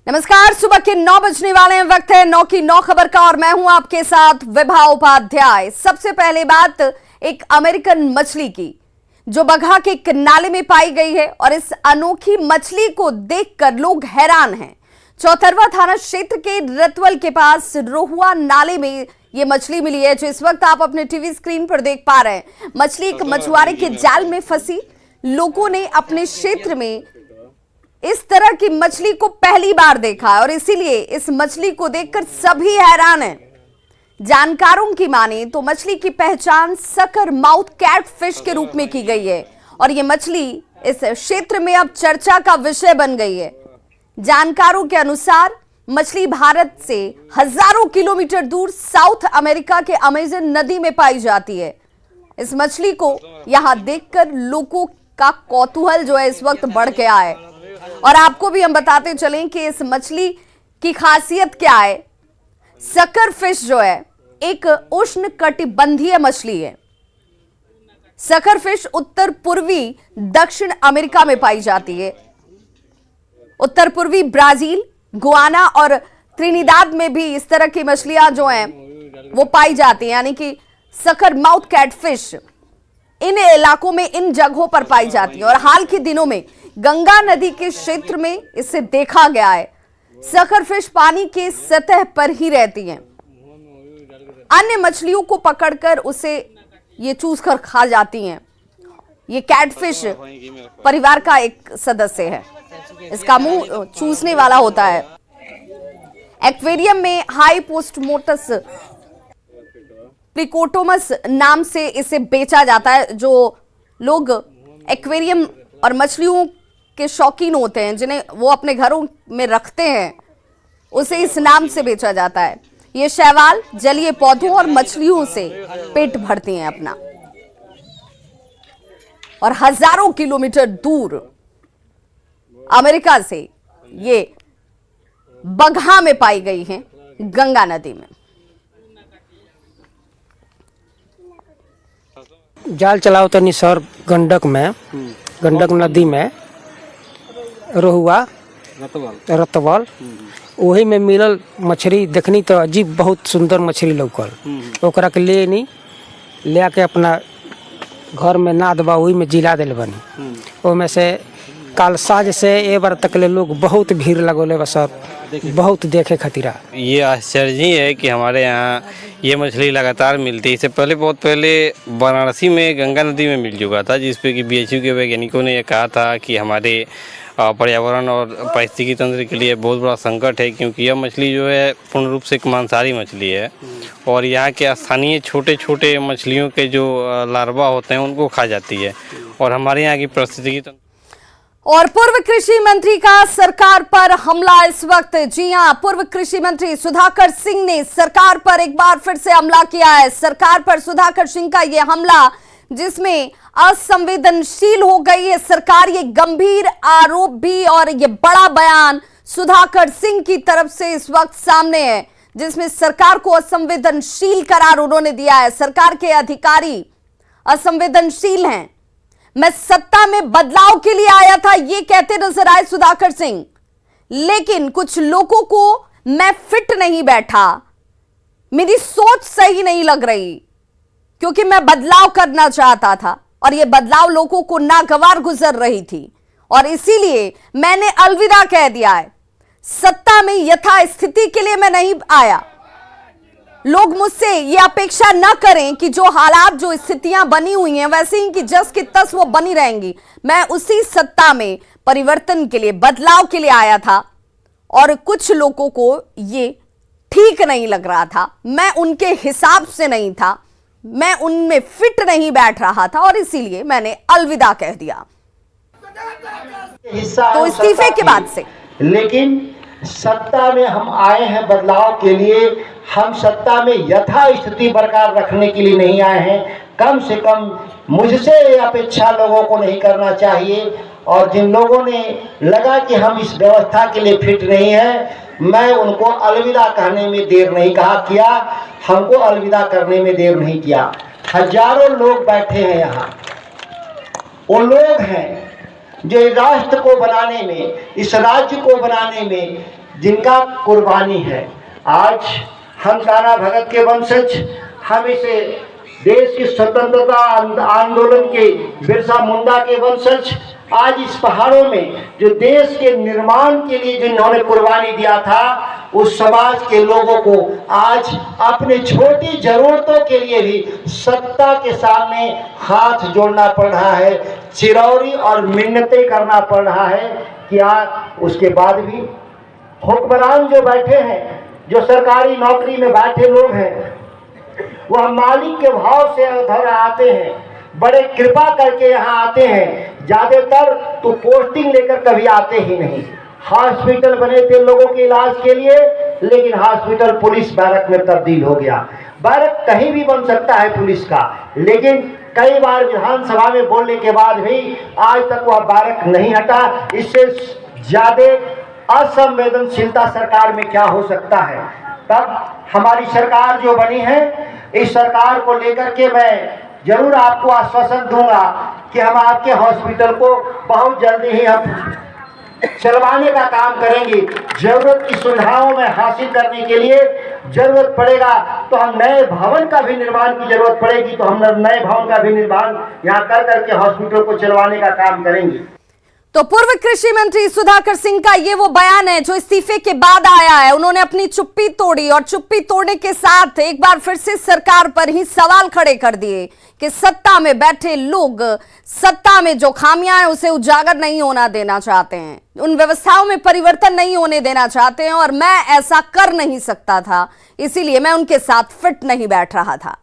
नमस्कार, सुबह के 9 बजने वाले हैं। वक्त है 9 की 9 खबर का और मैं हूं आपके साथ विभा उपाध्याय। सबसे पहले बात एक अमेरिकन मछली की जो बगहा के एक नाले में पाई गई है और इस अनोखी मछली को देखकर लोग हैरान हैं। चौतरवा थाना क्षेत्र के रतवल के पास रोहुआ नाले में ये मछली मिली है जो इस वक्त आप अपने टीवी स्क्रीन पर देख पा रहे हैं। मछली एक मछुआरे के जाल में फंसी। लोगों ने अपने क्षेत्र में इस तरह की मछली को पहली बार देखा है और इसीलिए इस मछली को देखकर सभी हैरान हैं। जानकारों की माने तो मछली की पहचान सकर माउथ कैटफिश के रूप में की गई है और ये मछली इस क्षेत्र में अब चर्चा का विषय बन गई है। जानकारों के अनुसार मछली भारत से हजारों किलोमीटर दूर साउथ अमेरिका के अमेजन नदी में पाई जाती है। इस मछली को यहां देखकर लोगों का कौतूहल जो है इस वक्त बढ़ गया है और आपको भी हम बताते चलें कि इस मछली की खासियत क्या है। सकर फिश जो है एक उष्ण कटिबंधीय मछली है। सकर फिश उत्तर पूर्वी दक्षिण अमेरिका में पाई जाती है। उत्तर पूर्वी ब्राजील, गुआना और त्रिनिदाद में भी इस तरह की मछलियां जो हैं वो पाई जाती हैं, यानी कि सकर माउथ कैटफिश इन इलाकों में इन जगहों पर पाई जाती है और हाल के दिनों में गंगा नदी के क्षेत्र में इसे देखा गया है। सकर फिश पानी के सतह पर ही रहती हैं। अन्य मछलियों को पकड़कर उसे ये चूसकर खा जाती हैं। ये कैटफिश परिवार का एक सदस्य है। इसका मुंह चूसने वाला होता है। एक्वेरियम में हाइपोस्टमोटस प्लिकोटोमस नाम से इसे बेचा जाता है। जो लोग एक्वेरियम और मछलियों के शौकीन होते हैं, जिन्हें वो अपने घरों में रखते हैं, उसे इस नाम से बेचा जाता है। ये शैवाल जलीय पौधों और मछलियों से पेट भरती हैं अपना और हजारों किलोमीटर दूर अमेरिका से ये बगहा में पाई गई हैं, गंगा नदी में। जाल चलाओ तनी सर गंडक नदी में रोहुआ रतवल वही में मिलल मछली देखनी तो अजीब बहुत सुंदर मछली लौकल। ओकरा के ले आके अपना घर में नाद बा वही में जिला दिल बनी। ओमे से काल साँझ से ए बार तक ले लोग बहुत भीड़ लगोले बस बहुत देखे खतीरा। ये आश्चर्य है कि हमारे यहाँ ये मछली लगातार मिलती है। इससे पहले बहुत पहले वाराणसी में गंगा नदी में मिल चुका था, जिस पे कि बीएचयू के वैज्ञानिकों ने यह कहा था कि हमारे पर्यावरण और पारिस्थितिकी तंत्र के लिए बहुत बड़ा संकट है, क्योंकि यह मछली जो है पूर्ण रूप से एक मांसाहारी मछली है और यहाँ के स्थानीय छोटे छोटे मछलियों के जो लार्वा होते हैं उनको खा जाती है और हमारे यहाँ की पारिस्थितिकी और पूर्व कृषि मंत्री का सरकार पर हमला इस वक्त। जी हां, पूर्व कृषि मंत्री सुधाकर सिंह ने सरकार पर एक बार फिर से हमला किया है। सरकार पर सुधाकर सिंह का यह हमला जिसमें असंवेदनशील हो गई है सरकार, ये गंभीर आरोप भी और ये बड़ा बयान सुधाकर सिंह की तरफ से इस वक्त सामने है, जिसमें सरकार को असंवेदनशील करार उन्होंने दिया है। सरकार के अधिकारी असंवेदनशील हैं। मैं सत्ता में बदलाव के लिए आया था, ये कहते नजर आए सुधाकर सिंह, लेकिन कुछ लोगों को मैं फिट नहीं बैठा, मेरी सोच सही नहीं लग रही, क्योंकि मैं बदलाव करना चाहता था और यह बदलाव लोगों को नागवार गुजर रही थी और इसीलिए मैंने अलविदा कह दिया है। सत्ता में यथास्थिति के लिए मैं नहीं आया। लोग मुझसे ये अपेक्षा न करें कि जो हालात, जो स्थितियां बनी हुई हैं वैसे ही कि जस की तस वो बनी रहेंगी। मैं उसी सत्ता में परिवर्तन के लिए, बदलाव के लिए आया था और कुछ लोगों को ये ठीक नहीं लग रहा था, मैं उनके हिसाब से नहीं था, मैं उनमें फिट नहीं बैठ रहा था और इसीलिए मैंने अलविदा कह दिया। तो इस्तीफे के बाद से लेकिन सत्ता में हम आए हैं बदलाव के लिए। हम सत्ता में यथास्थिति बरकरार रखने के लिए नहीं आए हैं। कम से कम मुझसे ये अपेक्षा लोगों को नहीं करना चाहिए और जिन लोगों ने लगा कि हम इस व्यवस्था के लिए फिट नहीं है, मैं उनको अलविदा कहने में देर नहीं किया। हमको अलविदा करने में देर नहीं किया। हजारों लोग बैठे हैं यहाँ, वो लोग हैं जो राष्ट्र को बनाने में, इस राज्य को बनाने में जिनका कुर्बानी है। आज हम कान्हा भगत के वंशज, हम इसे देश की स्वतंत्रता आंदोलन के बिरसा मुंडा के वंशज, आज इस पहाड़ों में जो देश के निर्माण के लिए जिन्होंने कुर्बानी दिया था, उस समाज के लोगों को आज अपनी छोटी जरूरतों के लिए भी सत्ता के सामने हाथ जोड़ना पड़ रहा है, चिरौरी और मिन्नतें करना पड़ रहा है। क्या उसके बाद भी हुक्मरान जो बैठे हैं, जो सरकारी नौकरी में बैठे लोग हैं, वह मालिक के भाव से उधर आते हैं, बड़े कृपा करके यहाँ आते हैं। ज्यादातर तो पोस्टिंग लेकर कभी आते ही नहीं। हॉस्पिटल बने थे लोगों के इलाज के लिए, लेकिन हॉस्पिटल पुलिस बैरक में तब्दील हो गया। बैरक कहीं भी बन सकता है पुलिस का, लेकिन कई बार विधानसभा में बोलने के बाद भी आज तक वह बैरक नहीं हटा। इससे ज्यादा असंवेदनशीलता सरकार में क्या हो सकता है। तब हमारी सरकार जो बनी है, इस सरकार को लेकर के मैं जरूर आपको आश्वासन दूंगा कि हम आपके हॉस्पिटल को बहुत जल्दी ही हम चलवाने का काम करेंगे। जरूरत की सुविधाओं में हासिल करने के लिए जरूरत पड़ेगा तो हम नए भवन का भी निर्माण की जरूरत पड़ेगी, तो हम नए भवन का भी निर्माण यहाँ कर करके हॉस्पिटल को चलवाने का काम करेंगे। तो पूर्व कृषि मंत्री सुधाकर सिंह का ये वो बयान है जो इस्तीफे के बाद आया है। उन्होंने अपनी चुप्पी तोड़ी और चुप्पी तोड़ने के साथ एक बार फिर से सरकार पर ही सवाल खड़े कर दिए कि सत्ता में बैठे लोग सत्ता में जो खामियां हैं उसे उजागर नहीं होना देना चाहते हैं, उन व्यवस्थाओं में परिवर्तन नहीं होने देना चाहते हैं, और मैं ऐसा कर नहीं सकता था, इसीलिए मैं उनके साथ फिट नहीं बैठ रहा था।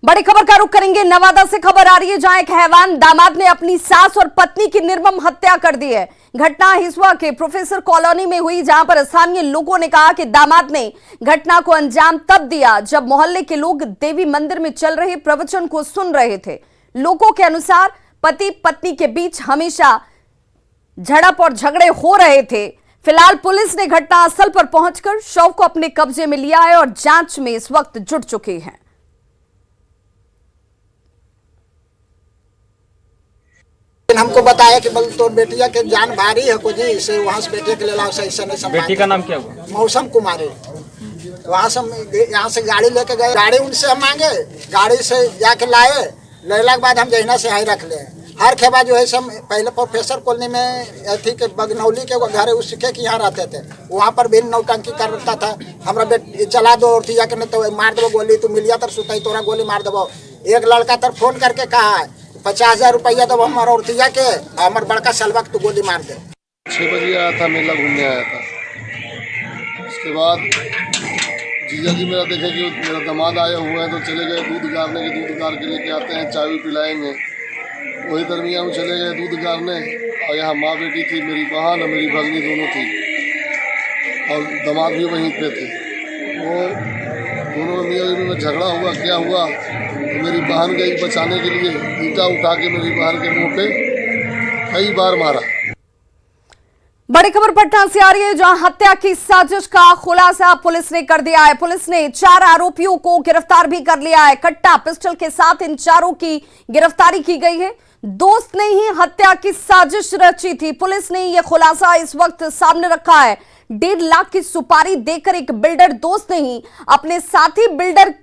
बड़ी खबर का रुख करेंगे। नवादा से खबर आ रही है जहां एक हैवान दामाद ने अपनी सास और पत्नी की निर्मम हत्या कर दी है। घटना हिसुआ के प्रोफेसर कॉलोनी में हुई, जहां पर स्थानीय लोगों ने कहा कि दामाद ने घटना को अंजाम तब दिया जब मोहल्ले के लोग देवी मंदिर में चल रहे प्रवचन को सुन रहे थे। लोगों के अनुसार पति पत्नी के बीच हमेशा झड़प और झगड़े हो रहे थे। फिलहाल पुलिस ने घटनास्थल पर पहुंचकर शव को अपने कब्जे में लिया है और जांच में इस वक्त जुट चुकी है। हमको बताया कि बल तो बेटिया के जान भारी है को जी, इसे वहाँ से बेटे के ले लाओ, ऐसा नहीं संभाल। बेटी का नाम क्या हुआ? मौसम कुमारी। वहाँ से यहाँ से गाड़ी लेके गए, गाड़ी उनसे हम मांगे, गाड़ी से जाके लाए, लेला के बाद हम जहिना से हाई रख ले। हर खेबा जो है सब पहले प्रोफेसर कॉलोनी में थी के बगनौली के घर है, उस सीखे कि यहाँ रहते थे, वहाँ पर भी नौटंकी करता था। हमारा बेट चला दो और जाके नहीं तो मार दो गोली, तू मिलिया तर सुताई तोरा गोली मार दबो। एक लड़का तर फोन करके कहा है 50,000 रुपया दो हमारा औरतिया के, हमारे बड़का सलवा तो गोली मार दे। 6 बजे आया था, मेला घूमने आया था। उसके बाद जीजा जी मेरा देखे कि मेरा दामाद आया हुआ है तो चले गए दूध गारने के, दूध गार के लेके आते हैं, चाय भी पिलाएंगे। वही दरमियान में चले गए दूध गारने, और यहाँ माँ बेटी थी, मेरी बहन और मेरी भगनी दोनों थी, और दामाद भी वहीं पे थे। वो दोनों मियाँ बीवी में झगड़ा हुआ, क्या हुआ तो मेरी बहन गई बचाने के लिए, ईंटा उठा के मेरी बहन के मुंह पे कई बार मारा। बड़ी खबर पटना से आ रही है जहां हत्या की साजिश का खुलासा पुलिस ने कर दिया है। पुलिस ने 4 आरोपियों को गिरफ्तार भी कर लिया है। कट्टा पिस्टल के साथ इन चारों की गिरफ्तारी की गई है। दोस्त ने ही हत्या की साजिश रची थी। पुलिस ने यह खुलासा इस वक्त सामने रखा है। 1.5 लाख की सुपारी देकर एक बिल्डर दोस्त ने ही अपने साथी बिल्डर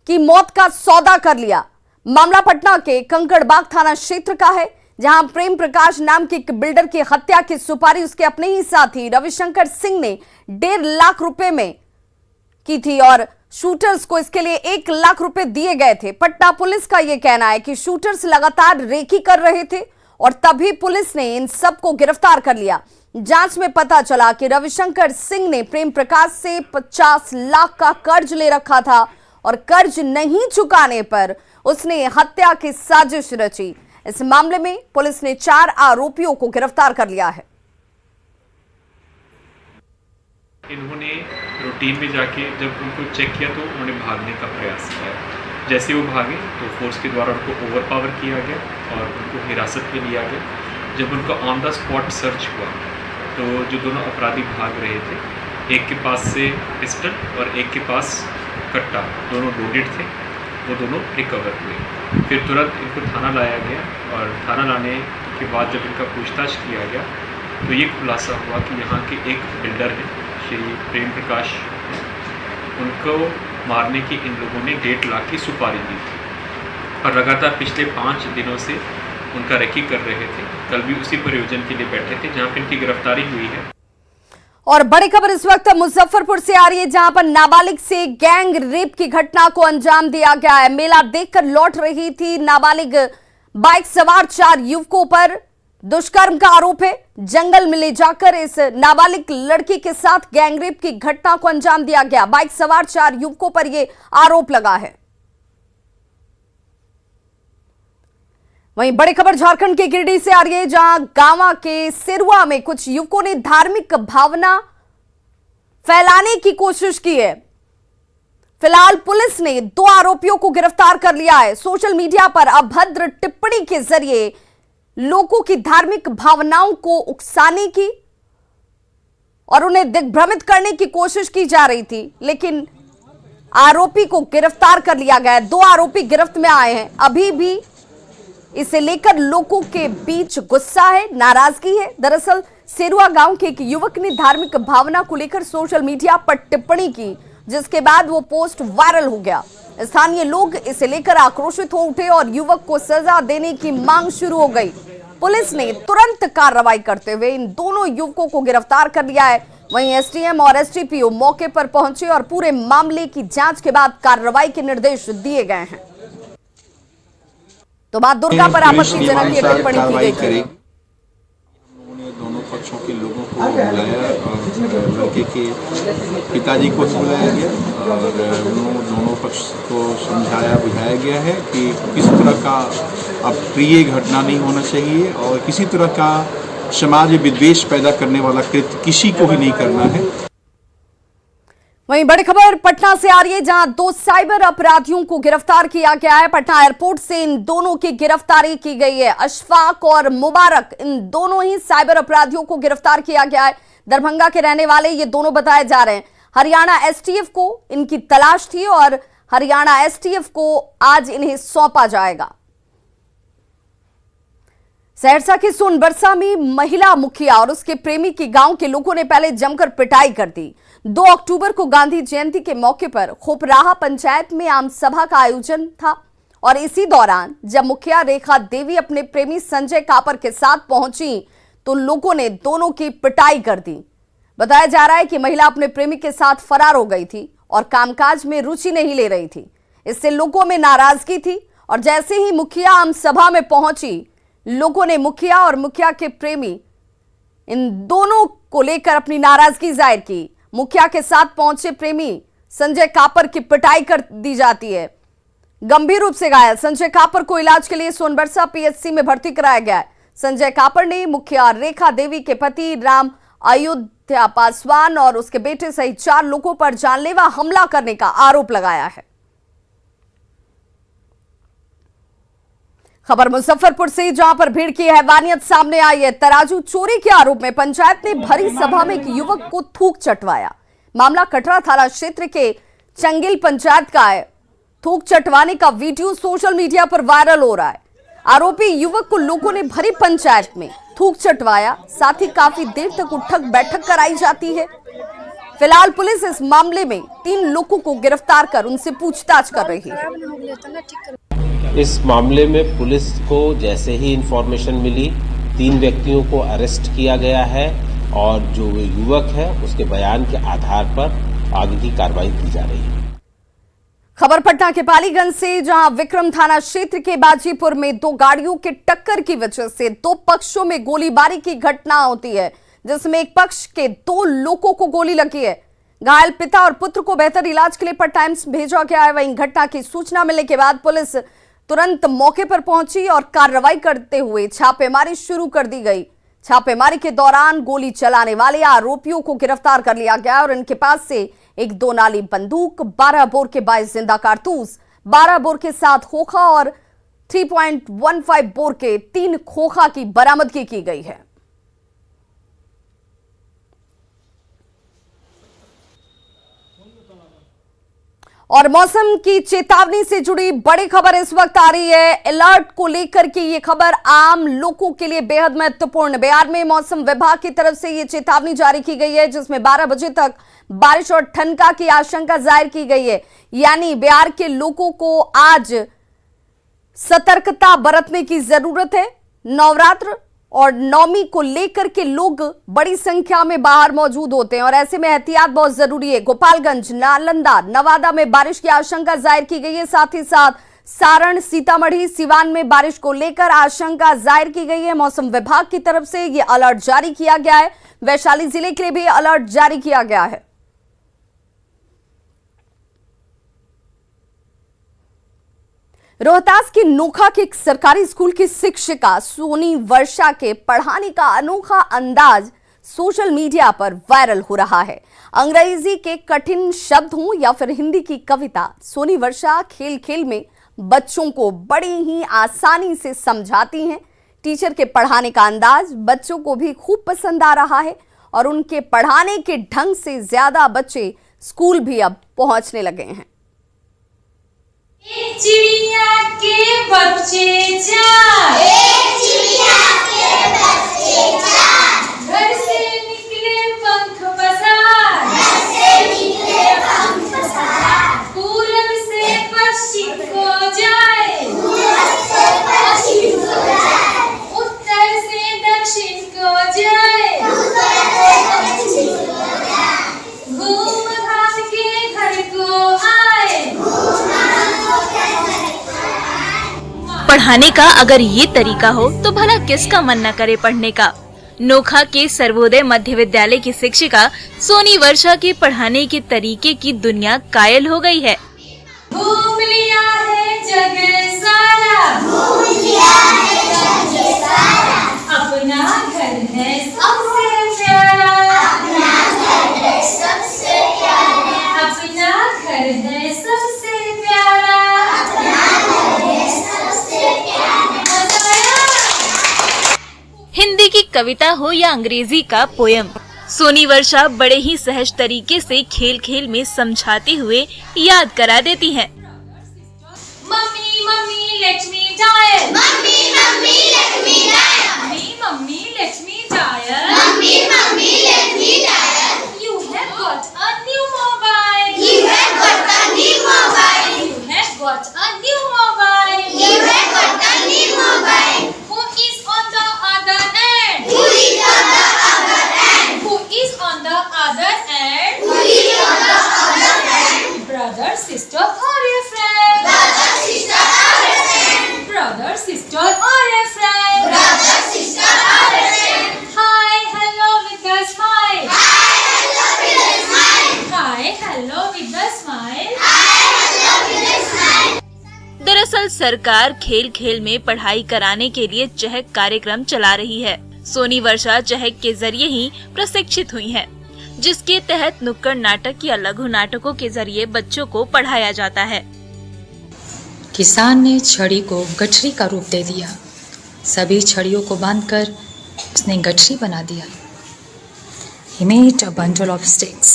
की मौत का सौदा कर लिया। मामला पटना के कंकड़बाग थाना क्षेत्र का है, जहां प्रेम प्रकाश नाम के एक बिल्डर की हत्या की सुपारी उसके अपने ही साथी रविशंकर सिंह ने 1.5 लाख रुपए में की थी और शूटर्स को इसके लिए 1 लाख रुपए दिए गए थे। पटना पुलिस का यह कहना है कि शूटर्स लगातार रेकी कर रहे थे और तभी पुलिस ने इन सबको गिरफ्तार कर लिया। जांच में पता चला कि रविशंकर सिंह ने प्रेम प्रकाश से 50 लाख का कर्ज ले रखा था और कर्ज नहीं चुकाने पर उसने हत्या की साजिश रची। इस मामले में पुलिस ने 4 आरोपियों को गिरफ्तार कर लिया है। इन्होंने रूटीन में जाके जब उनको चेक किया तो उन्होंने भागने का प्रयास किया। जैसे वो भागे तो फोर्स के द्वारा उनको ओवरपावर किया गया और उनको हिरासत में लिया गया। जब उनका ऑन द स्पॉट सर्च हुआ तो जो दोनों अपराधी भाग रहे थे, एक के पास से पिस्टल और एक के पास कट्टा, दोनों लोडेड थे, वो दोनों रिकवर हुए। फिर तुरंत इनको थाना लाया गया और थाना लाने के बाद जब इनका पूछताछ किया गया तो ये खुलासा हुआ कि यहाँ के एक बिल्डर हैं श्री प्रेम प्रकाश, उनको मारने की इन लोगों ने 1.5 लाख की सुपारी दी थी और लगातार पिछले 5 दिनों से उनका रेकी कर रहे थे। कल भी उसी प्रयोजन के लिए बैठे थे जहां पर इनकी गिरफ्तारी हुई है। और बड़ी खबर इस वक्त मुजफ्फरपुर से आ रही है, जहां पर नाबालिग से गैंग रेप की घटना को अंजाम दिया गया है। मेला देखकर लौट रही थी नाबालिग, बाइक सवार 4 युवकों पर दुष्कर्म का आरोप है। जंगल में ले जाकर इस नाबालिग लड़की के साथ गैंगरेप की घटना को अंजाम दिया गया। बाइक सवार 4 युवकों पर यह आरोप लगा है। वहीं बड़ी खबर झारखंड के गिरिडीह से आ रही है, जहां गांवा के सिरुआ में कुछ युवकों ने धार्मिक भावना फैलाने की कोशिश की है। फिलहाल पुलिस ने 2 आरोपियों को गिरफ्तार कर लिया है। सोशल मीडिया पर अभद्र टिप्पणी के जरिए लोगों की धार्मिक भावनाओं को उकसाने की और उन्हें दिग्भ्रमित करने की कोशिश की जा रही थी, लेकिन आरोपी को गिरफ्तार कर लिया गया है। 2 आरोपी गिरफ्त में आए हैं। अभी भी इसे लेकर लोगों के बीच गुस्सा है, नाराजगी है। दरअसल सेरुआ गांव के एक युवक ने धार्मिक भावना को लेकर सोशल मीडिया पर टिप्पणी की, जिसके बाद वो पोस्ट वायरल हो गया। स्थानीय लोग इसे लेकर आक्रोशित हो उठे और युवक को सजा देने की मांग शुरू हो गई। पुलिस ने तुरंत कार्रवाई करते हुए इन दोनों युवकों को गिरफ्तार कर लिया है। वहीं एसडीएम और एसडीपीओ मौके पर पहुंचे और पूरे मामले की जांच के बाद कार्रवाई के निर्देश दिए गए हैं। तो मां दुर्गा पर आपत्तिजनक टिप्पणी की गई थी। उन्होंने दोनों पक्षों के लोगों को बुलाया और लड़के के पिताजी को भी बुलाया गया और दोनों पक्ष को समझाया बुझाया गया है कि किसी तरह का अप्रिय घटना नहीं होना चाहिए और किसी तरह का समाज में विद्वेष पैदा करने वाला कृत्य किसी को भी नहीं करना है। वहीं बड़ी खबर पटना से आ रही है, जहां 2 साइबर अपराधियों को गिरफ्तार किया गया है। पटना एयरपोर्ट से इन दोनों की गिरफ्तारी की गई है। अशफाक और मुबारक, इन दोनों ही साइबर अपराधियों को गिरफ्तार किया गया है। दरभंगा के रहने वाले ये दोनों बताए जा रहे हैं। हरियाणा एसटीएफ को इनकी तलाश थी और हरियाणा एसटीएफ को आज इन्हें सौंपा जाएगा। सहरसा के सोनबरसा में महिला मुखिया और उसके प्रेमी की गांव के लोगों ने पहले जमकर पिटाई कर दी। 2 अक्टूबर को गांधी जयंती के मौके पर खोपराहा पंचायत में आम सभा का आयोजन था और इसी दौरान जब मुखिया रेखा देवी अपने प्रेमी संजय कापर के साथ पहुंची तो लोगों ने दोनों की पिटाई कर दी। बताया जा रहा है कि महिला अपने प्रेमी के साथ फरार हो गई थी और कामकाज में रुचि नहीं ले रही थी। इससे लोगों में नाराजगी थी और जैसे ही मुखिया आम सभा में पहुंची, लोगों ने मुखिया और मुखिया के प्रेमी इन दोनों को लेकर अपनी नाराजगी जाहिर की। मुखिया के साथ पहुंचे प्रेमी संजय कापर की पिटाई कर दी जाती है। गंभीर रूप से घायल संजय कापर को इलाज के लिए सोनबरसा पीएचसी में भर्ती कराया गया है। संजय कापर ने मुखिया रेखा देवी के पति राम अयोध्या पासवान और उसके बेटे सहित 4 लोगों पर जानलेवा हमला करने का आरोप लगाया है। खबर मुजफ्फरपुर से, जहां पर भीड़ की हैवानियत सामने आई है। तराजू चोरी के आरोप में पंचायत ने भरी सभा में एक युवक को थूक चटवाया। मामला कटरा थाना क्षेत्र के चंगिल पंचायत का है। थूक चटवाने का वीडियो सोशल मीडिया पर वायरल हो रहा है। आरोपी युवक को लोगों ने भरी पंचायत में थूक चटवाया, साथ ही काफी देर तक उठक बैठक कराई जाती है। फिलहाल पुलिस इस मामले में 3 लोगों को गिरफ्तार कर उनसे पूछताछ कर रही है। इस मामले में पुलिस को जैसे ही इंफॉर्मेशन मिली 3 व्यक्तियों को अरेस्ट किया गया है और जो युवक है उसके बयान के आधार पर आगे की कार्रवाई की जा रही है। खबर पटना के पालीगंज से, जहां विक्रम थाना क्षेत्र के बाजीपुर में 2 गाड़ियों के टक्कर की वजह से 2 पक्षों में गोलीबारी की घटना होती है, जिसमें एक पक्ष के 2 लोगों को गोली लगी है। घायल पिता और पुत्र को बेहतर इलाज के लिए पटना एम्स भेजा गया है। वहीं घटना की सूचना मिलने के बाद पुलिस तुरंत मौके पर पहुंची और कार्रवाई करते हुए छापेमारी शुरू कर दी गई। छापेमारी के दौरान गोली चलाने वाले आरोपियों को गिरफ्तार कर लिया गया और इनके पास से एक 2 नाली बंदूक, 12 बोर के 22 जिंदा कारतूस, 12 बोर के 7 खोखा और 3.15 बोर के 3 खोखा की बरामदगी की गई है। और मौसम की चेतावनी से जुड़ी बड़ी खबर इस वक्त आ रही है। अलर्ट को लेकर के ये खबर आम लोगों के लिए बेहद महत्वपूर्ण। बिहार में मौसम विभाग की तरफ से ये चेतावनी जारी की गई है, जिसमें 12 बजे तक बारिश और ठनका की आशंका जाहिर की गई है। यानी बिहार के लोगों को आज सतर्कता बरतने की जरूरत है। नवरात्र और नवमी को लेकर के लोग बड़ी संख्या में बाहर मौजूद होते हैं और ऐसे में एहतियात बहुत जरूरी है। गोपालगंज, नालंदा, नवादा में बारिश की आशंका जाहिर की गई है। साथ ही साथ सारण, सीतामढ़ी, सिवान में बारिश को लेकर आशंका जाहिर की गई है। मौसम विभाग की तरफ से यह अलर्ट जारी किया गया है। वैशाली जिले के लिए भी अलर्ट जारी किया गया है। रोहतास की नोखा के एक सरकारी स्कूल की शिक्षिका सोनी वर्षा के पढ़ाने का अनोखा अंदाज सोशल मीडिया पर वायरल हो रहा है। अंग्रेजी के कठिन शब्द हों या फिर हिंदी की कविता, सोनी वर्षा खेल खेल में बच्चों को बड़ी ही आसानी से समझाती हैं। टीचर के पढ़ाने का अंदाज बच्चों को भी खूब पसंद आ रहा है और उनके पढ़ाने के ढंग से ज्यादा बच्चे स्कूल भी अब पहुंचने लगे हैं। एक चिड़िया के बच्चे चार, एक चिड़िया के बच्चे चार, घर से निकले पंख पसार, घर से निकले पंख पसार, पूरब से पश्चिम को जाए, पूरब से पश्चिम को जाए, उत्तर से दक्षिण को जाए, उत्तर से दक्षिण को जाए, घूम घाम के घर को आए, पढ़ाने का अगर ये तरीका हो तो भला किसका मन न करे पढ़ने का। नोखा के सर्वोदय मध्य विद्यालय की शिक्षिका सोनी वर्षा के पढ़ाने के तरीके की दुनिया कायल हो गई है। घूम लिया है जग सारा, घूम लिया है जग सारा, अपना घर है सबसे प्यारा, अपना घर है सबसे प्यारा, अपना घर है सबसे प्यारा, अपना घर है सबसे प्यारा। हिंदी की कविता हो या अंग्रेजी का पोयम, सोनी वर्षा बड़े ही सहज तरीके से खेल खेल में समझाते हुए याद करा देती हैं। Mummy mummy let me dial, mummy mummy let me dial, mummy mummy let me dial, mummy mummy let me dial, you have got a new mobile, you have got a new mobile, you have got a new mobile, you have got a new mobile, who is on the other end, who is on the other end, who is on the other end, who is on the other end, brother sister or a friend, brother sister or a friend, brother sister or a friend, brother sister or a friend, hi hello with a smile, hi hello with a smile, hi hello with a smile, hi hello with a smile। दरअसल सरकार खेल खेल में पढ़ाई कराने के लिए चहक कार्यक्रम चला रही है। सोनी वर्षा चहक के जरिए ही प्रशिक्षित हुई हैं, जिसके तहत नुक्कड़ नाटक या लघु नाटकों के जरिए बच्चों को पढ़ाया जाता है। किसान ने छड़ी को गठरी का रूप दे दिया, सभी छड़ियों को बांधकर उसने गठरी बना दिया। He made a bundle of sticks.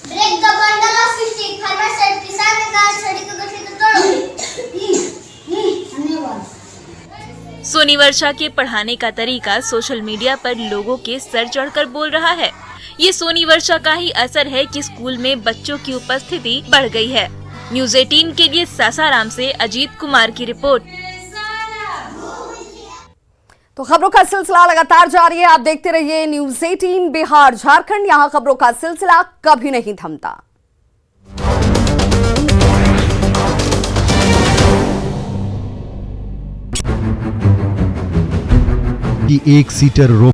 Break the bundle of sticks. Farmer said, किसान ने कहा छड़ी को गठरी को तोड़ो। धन्यवाद। सोनी वर्षा के पढ़ाने का तरीका सोशल मीडिया पर लोगों के सर चढ़कर बोल रहा है। ये सोनी वर्षा का ही असर है कि स्कूल में बच्चों की उपस्थिति बढ़ गई है। न्यूज़ 18 के लिए सासाराम से अजीत कुमार की रिपोर्ट। तो खबरों का सिलसिला लगातार जारी है। आप देखते रहिए न्यूज़ 18 बिहार झारखंड। यहाँ खबरों का सिलसिला कभी नहीं थमता। की एक सीटर